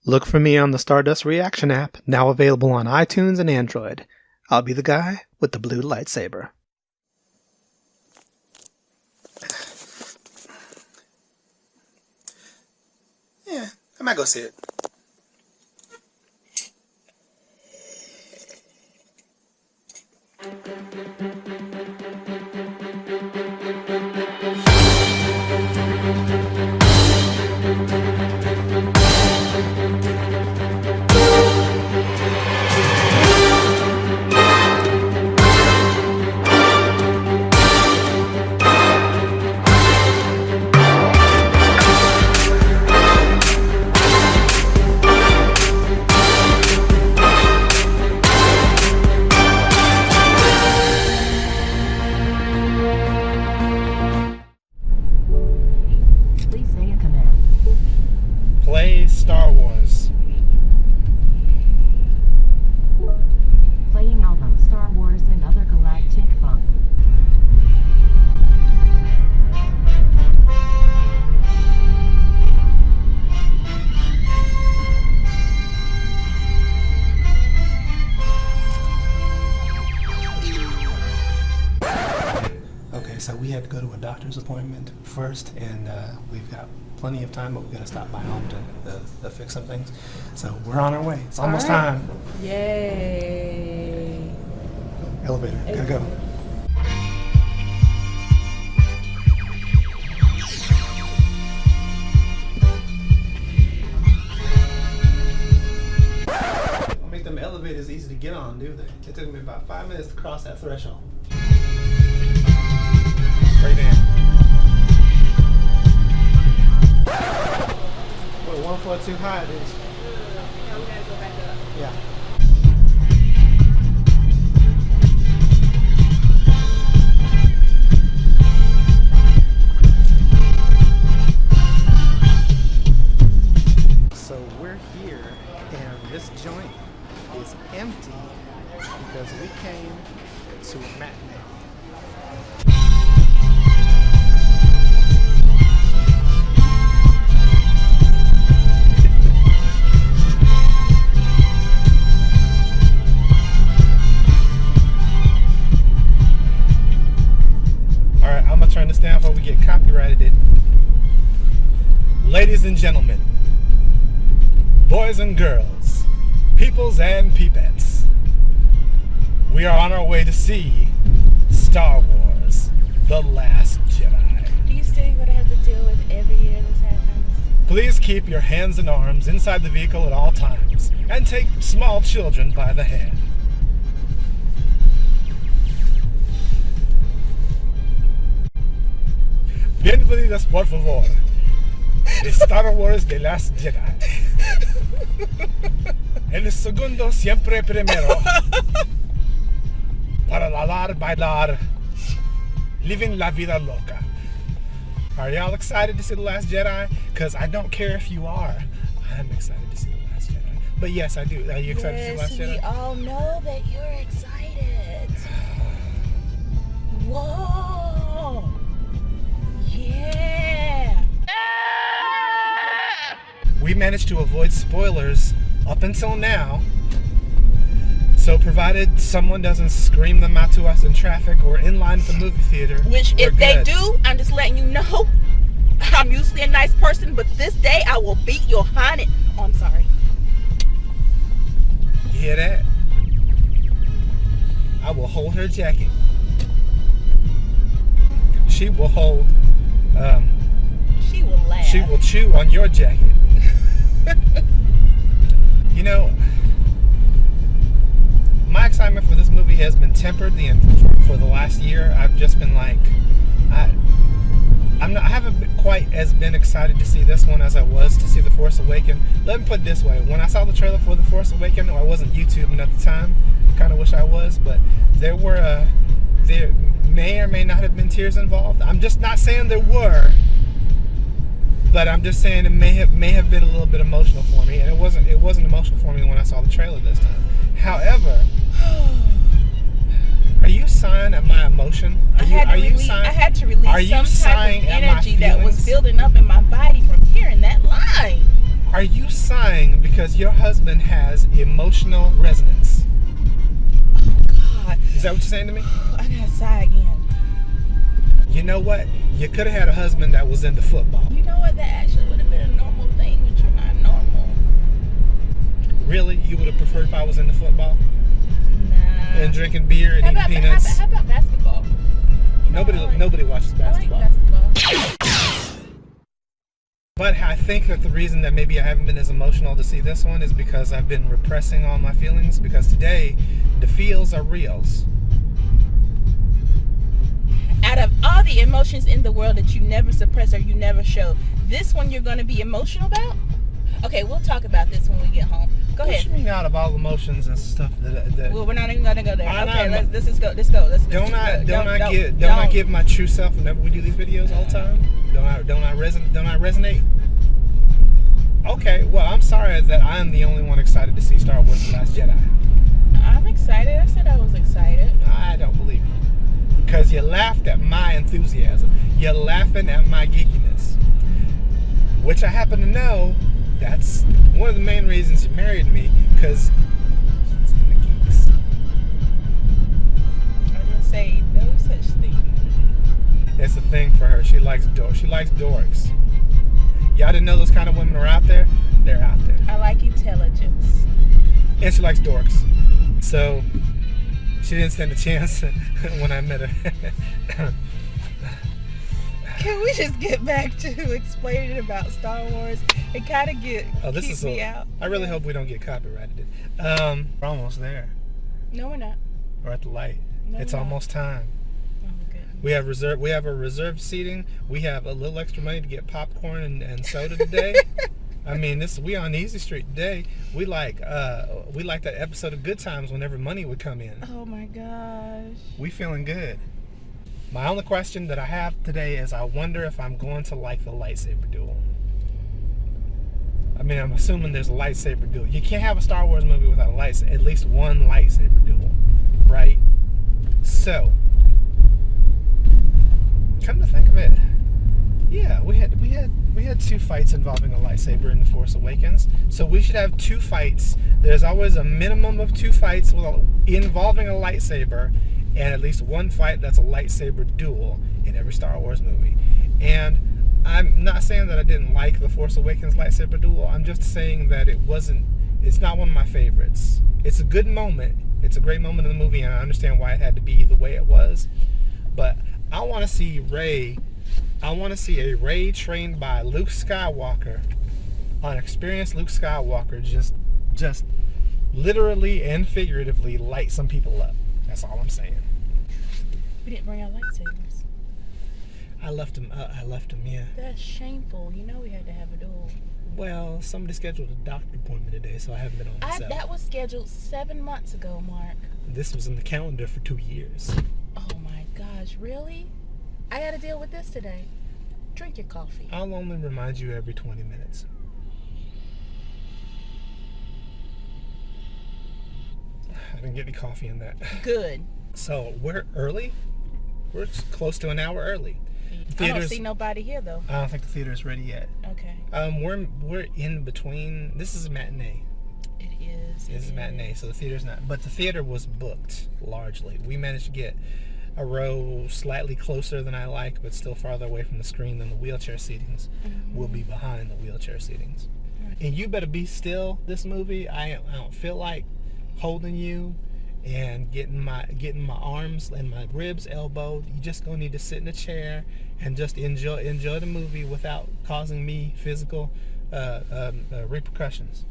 Look for me on the Stardust Reaction app, now available on iTunes and Android. I'll be the guy with the blue lightsaber. Yeah, I might go see it. Play Star Wars. Playing album Star Wars and Other Galactic Funk. Okay, so we had to go to a doctor's appointment first, and we've got plenty of time, but we've got to stop by home to fix some things. So we're on our way. It's almost time. Yay. Elevator, gotta go. Don't make them elevators easy to get on, do they? It took me about 5 minutes to cross that threshold. Right there. Well, 1 floor too high, dude. Yeah, we gotta go back up. Yeah. So we're here, and this joint is empty because we came to a matinee. Alright, I'm gonna turn this down before we get copyrighted. Ladies and gentlemen, boys and girls, peoples and peepettes, we are on our way to see Star Wars: The Last Jedi. Do you still gonna have to deal with every year this happens? Please keep your hands and arms inside the vehicle at all times, and take small children by the hand. Bienvenidos por favor de Star Wars: The Last Jedi. El segundo siempre primero. Para bailar, living la vida loca. Are y'all excited to see The Last Jedi? Because I don't care if you are. I'm excited to see The Last Jedi. But yes, I do. Are you excited to see The Last Jedi? We all know that you're excited. Whoa! Yeah! We managed to avoid spoilers up until now. So provided someone doesn't scream them out to us in traffic or in line at the movie theater, Which, if they do, I'm just letting you know, I'm usually a nice person, but this day I will beat your honey. Oh, I'm sorry. You hear that? I will hold her jacket. She will hold, She will laugh. she will chew on your jacket. You know, my excitement for this movie has been tempered for the last year. I've just been like, I haven't been quite as been excited to see this one as I was to see The Force Awakens. Let me put it this way: when I saw the trailer for The Force Awakens, I wasn't YouTubing at the time. Kind of wish I was, but there may or may not have been tears involved. I'm just not saying there were, but I'm just saying it may have been a little bit emotional for me, and it wasn't emotional for me when I saw the trailer this time. However, are you sighing at my emotion? I had to release some type of energy that was building up in my body from hearing that line. Are you sighing because your husband has emotional resonance? God. Is that what you're saying to me? I gotta sigh again. You know what? You could have had a husband that was into football. You know what? That actually would have been a normal thing, but you're not normal. Really? You would have preferred if I was into football? Nah. And drinking beer and eating peanuts? How about basketball? You know, Nobody watches basketball. I like basketball. But I think that the reason that maybe I haven't been as emotional to see this one is because I've been repressing all my feelings, because today the feels are reals. Out of all the emotions in the world that you never suppress or you never show, this one you're going to be emotional about? Okay, we'll talk about this when we get home. Go ahead. What you mean out of all emotions and stuff that Well, we're not even going to go there. I Okay, know. let's just go. Let's go. Don't I give my true self whenever we do these videos all the time? Don't I resonate? Okay, well, I'm sorry that I am the only one excited to see Star Wars: The Last Jedi. I'm excited. I said I was excited. I don't believe you. Because you laughed at my enthusiasm. You're laughing at my geekiness. Which I happen to know, that's one of the main reasons you married me, because she's into geeks. I didn't say no such thing. It's a thing for her. She likes dorks. Y'all didn't know those kind of women are out there? They're out there. I like intelligence. And she likes dorks. So she didn't stand a chance when I met her. Can we just get back to explaining about Star Wars? It kind of keep me out. I really hope we don't get copyrighted. We're almost there. No, we're not. We're at the light. No, It's we're not. almost time. Oh, goodness. We have a reserved seating. We have a little extra money to get popcorn and soda today. I mean, we on Easy Street today. We like that episode of Good Times whenever money would come in. Oh my gosh. We feeling good. My only question that I have today is I wonder if I'm going to like the lightsaber duel. I mean, I'm assuming there's a lightsaber duel. You can't have a Star Wars movie without at least one lightsaber duel, right? So, come to think of it, yeah, we had two fights involving a lightsaber in The Force Awakens. So we should have two fights. There's always a minimum of two fights involving a lightsaber, and at least one fight that's a lightsaber duel in every Star Wars movie. And I'm not saying that I didn't like The Force Awakens lightsaber duel. I'm just saying that it's not one of my favorites. It's a good moment. It's a great moment in the movie, and I understand why it had to be the way it was. But I want to see Rey. I want to see a Rey trained by Luke Skywalker, an experienced Luke Skywalker, just literally and figuratively light some people up. That's all I'm saying. We didn't bring our lightsabers. I left him, yeah. That's shameful. You know we had to have a duel. Well, somebody scheduled a doctor appointment today, so I haven't been on the set. That was scheduled 7 months ago, Mark. This was in the calendar for 2 years. Oh my gosh, really? I got to deal with this today. Drink your coffee. I'll only remind you every 20 minutes. I didn't get any coffee in that. Good. So we're early. We're close to an hour early. I don't see nobody here though. I don't think the theater's ready yet. Okay. We're in between. This is a matinee. It is. This is a matinee, so the theater's not. But the theater was booked largely. We managed to get a row slightly closer than I like, but still farther away from the screen than the wheelchair seatings. Mm-hmm. Will be behind the wheelchair seatings. Right. And you better be still. This movie, I don't feel like holding you and getting my arms and my ribs elbowed. You just gonna need to sit in a chair and just enjoy the movie without causing me physical repercussions.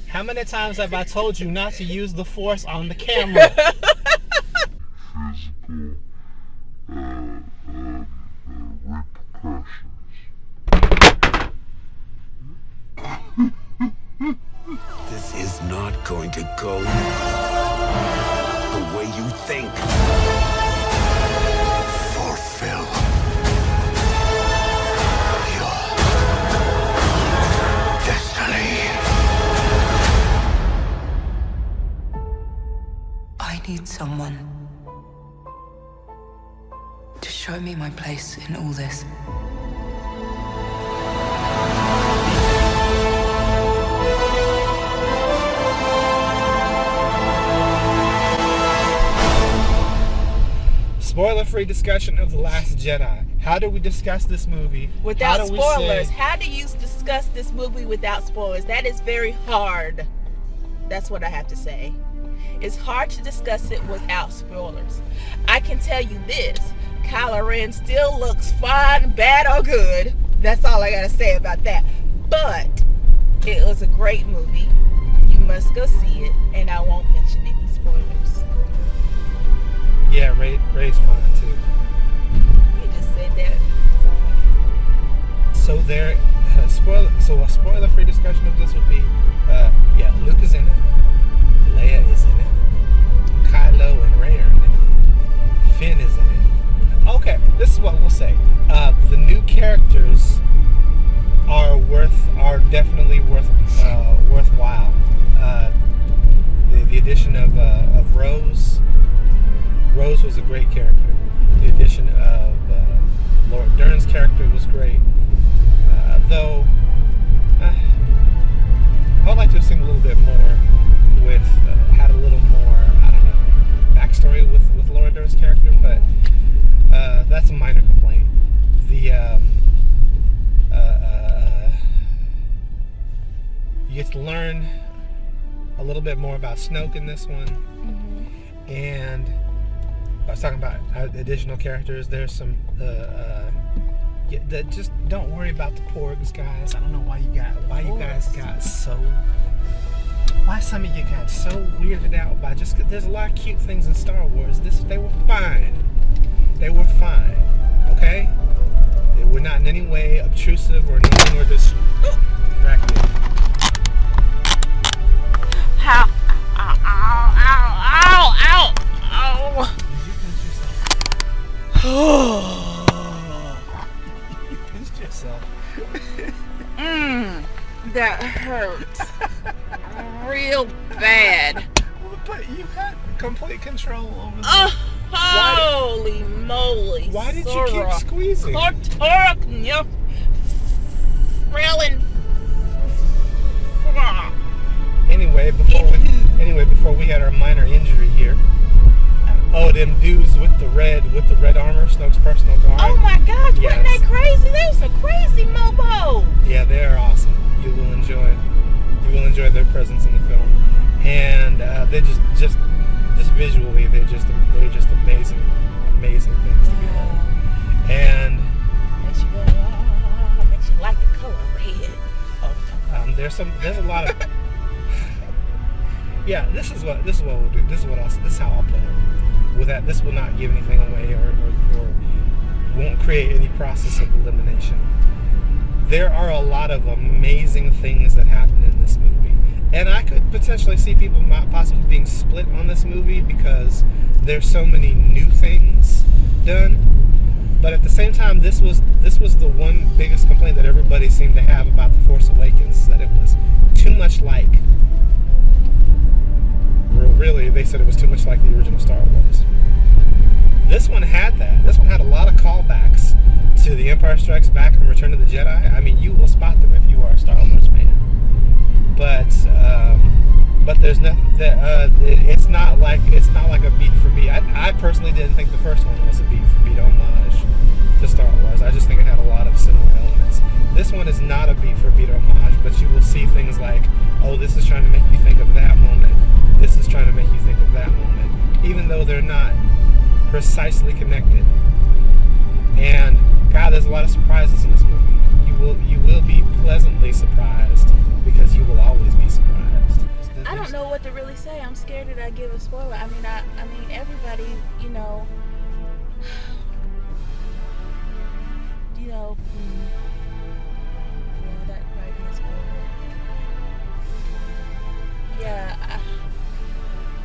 How many times have I told you not to use the Force on the camera? This is not going to go the way you think. Fulfill your destiny. I need someone to show Show me my place in all this. Spoiler-free discussion of The Last Jedi. How do we discuss this movie without spoilers? How do you discuss this movie without spoilers? That is very hard. That's what I have to say. It's hard to discuss it without spoilers. I can tell you this. Kylo Ren still looks fine, bad, or good. That's all I gotta say about that. But it was a great movie. You must go see it, and I won't mention any spoilers. Yeah, Ray's fine too. You just said that. So there, a spoiler-free discussion of this would be, yeah, Luke is in it, Leia is in it, Kylo and Rey are in it, Finn is in it. Okay, this is what we'll say. The new characters are definitely worthwhile. The addition of Rose. Rose was a great character. The addition of Laura Dern's character was great. Though, I would like to have seen a little bit more with, had a little more, I don't know, backstory with Laura Dern's character, but that's a minor complaint. You get to learn a little bit more about Snoke in this one, and I was talking about additional characters. There's some, just don't worry about the porgs, guys. I don't know why you guys got so, why some of you got so weirded out by just, there's a lot of cute things in Star Wars. They were fine. They were fine, okay? They were not in any way obtrusive or annoying or distracting. Ow, ow, ow, ow, ow. You pinched yourself. That hurts. Real bad. But you had complete control over this. Holy moly. Why did you keep squeezing? Anyway, before we had our minor injury here. Oh, them dudes with the red armor, Snoke's personal guard. Oh my gosh, Yes. wasn't they crazy? They was a crazy mobo. Yeah, they are awesome. You will enjoy their presence in the film, and they're just visually, they're just amazing things to behold. And Makes you go, makes you like the color red. there's a lot of yeah. This is what we'll do. This is how I'll play it. With that, this will not give anything away or won't create any process of elimination. There are a lot of amazing things that happen in this movie, and I could potentially see people possibly being split on this movie because there's so many new things done. But at the same time, this was the one biggest complaint that everybody seemed to have about The Force Awakens, that it was too much like. Really, they said it was too much like the original Star Wars. This one had that. This one had a lot of callbacks to The Empire Strikes Back and Return of the Jedi. I mean, you will spot them if you are a Star Wars fan. But there's nothing. It's not like a beat for beat. I personally didn't think the first one was a beat for beat homage to Star Wars. I just think it had a lot of similar elements. This one is not a beat for beat homage, but you will see things like, oh, this is trying to make you think of that moment. This is trying to make you think of that moment, even though they're not precisely connected. And God, there's a lot of surprises in this movie. You will be pleasantly surprised because you will always be surprised. I don't know what to really say. I'm scared that I give a spoiler. I mean, everybody, well, that might be a spoiler. Yeah,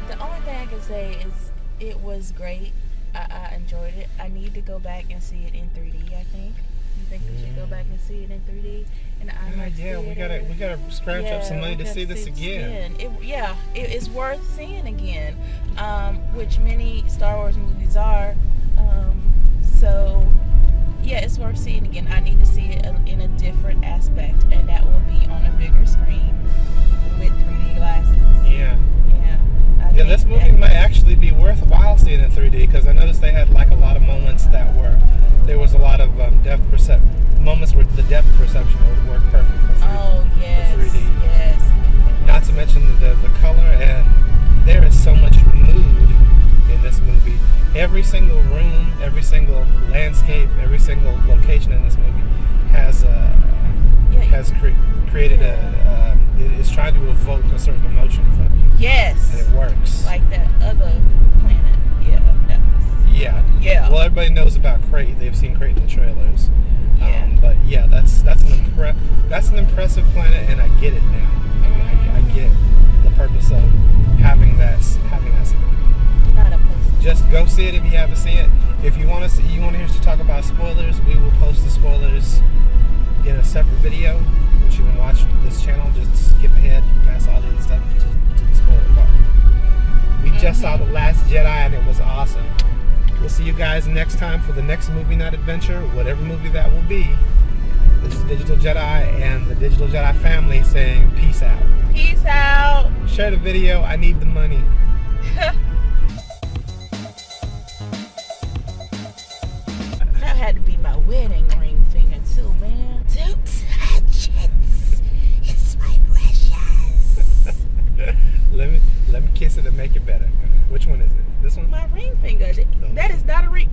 the only thing I can say is it was great. I enjoyed it. I need to go back and see it in 3D, I think. You think we should go back and see it in 3D? In the IMAX yeah, theater? we gotta scratch up some money to see this again. It is worth seeing again, which many Star Wars movies are. So yeah, it's worth seeing again. I need to see it in a different aspect, and that will be on a bigger screen with 3D glasses. Yeah. I Yeah, think this movie that- might actually be worthwhile seeing in 3D, because I noticed they had like a lot of moments that were, there was a lot of moments where the depth perception would work perfect for 3D. Oh yes, 3D. yes. Not to mention the color, and there is so much mood in this movie. Every single room, every single landscape, every single location in this movie has created is trying to evoke a certain emotion from you. Yes. And it works. Like that other planet. Yeah, that was. Yeah. Yeah. Well, everybody knows about Crate. They've seen Crate in the trailers. Yeah. But yeah, that's an impressive planet, and I get it now. I get the purpose of having that scene. Not a place. Just go see it if you haven't seen it. If you want to hear us talk about spoilers, we will post the spoilers in a separate video, which you can watch this channel. Just skip ahead past all the other stuff to the spoiler part. We just saw The Last Jedi, and it was awesome. We'll see you guys next time for the next movie night adventure, whatever movie that will be. This is Digital Jedi and the Digital Jedi family saying peace out. Peace out. Share the video. I need the money. That had to be my wedding ring finger too, man. Don't touch it. It's my precious. Let me kiss it and make it better. Which one is it? This one? My ring finger. That is not a ring.